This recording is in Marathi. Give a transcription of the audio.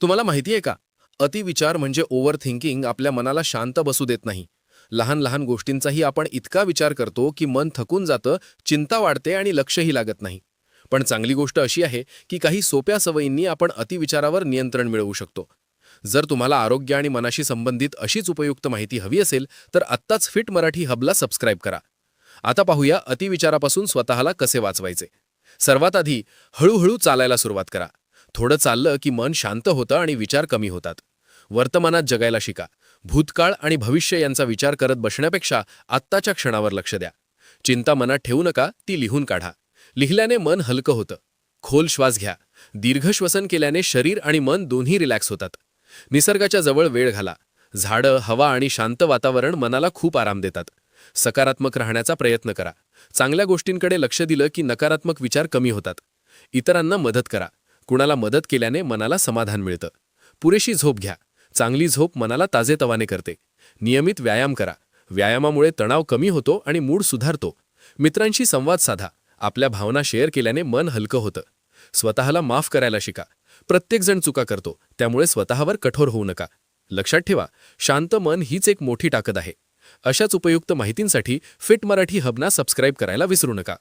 तुम्हाला माहिती आहे का? अतिविचार म्हणजे ओव्हर थिंकिंग आपल्या मनाला शांत बसू देत नाही. लहान लहान गोष्टींचाही आपण इतका विचार करतो की मन थकून जातं, चिंता वाढते आणि लक्षही लागत नाही. पण चांगली गोष्ट अशी आहे की काही सोप्या सवयींनी आपण अतिविचारावर नियंत्रण मिळवू शकतो. जर तुम्हाला आरोग्य आणि मनाशी संबंधित अशीच उपयुक्त माहिती हवी असेल तर आत्ताच फिट मराठी हबला सबस्क्राईब करा. आता पाहूया अतिविचारापासून स्वतःला कसे वाचवायचे. सर्वात आधी हळूहळू चालायला सुरुवात करा. थोडं चाललं की मन शांत होतं आणि विचार कमी होतात. वर्तमानात जगायला शिका. भूतकाळ आणि भविष्य यांचा विचार करत बसण्यापेक्षा आत्ताच्या क्षणावर लक्ष द्या. चिंता मनात ठेवू नका, ती लिहून काढा. लिहिल्याने मन हलकं होतं. खोल श्वास घ्या. दीर्घ श्वसन केल्याने शरीर आणि मन दोन्ही रिलॅक्स होतात. निसर्गाच्या जवळ वेळ घाला. झाडं, हवा आणि शांत वातावरण मनाला खूप आराम देतात. सकारात्मक राहण्याचा प्रयत्न करा. चांगल्या गोष्टींकडे लक्ष दिलं की नकारात्मक विचार कमी होतात. इतरांना मदत करा. कुणाला मदत केल्याने मनाला समाधान मिळतं. पुरेशी झोप घ्या. चांगली झोप मनाला ताजेतवाने करते. नियमित व्यायाम करा. व्यायामामुळे तणाव कमी होतो आणि मूड सुधारतो. मित्रांशी संवाद साधा. आपल्या भावना शेअर केल्याने मन हलकं होतं. स्वतःला माफ करायला शिका. प्रत्येकजण चुका करतो, त्यामुळे स्वतःवर कठोर होऊ नका. लक्षात ठेवा, शांत मन हीच एक मोठी ताकद आहे. अशाच उपयुक्त माहितींसाठी फिट मराठी हबना सबस्क्राईब करायला विसरू नका.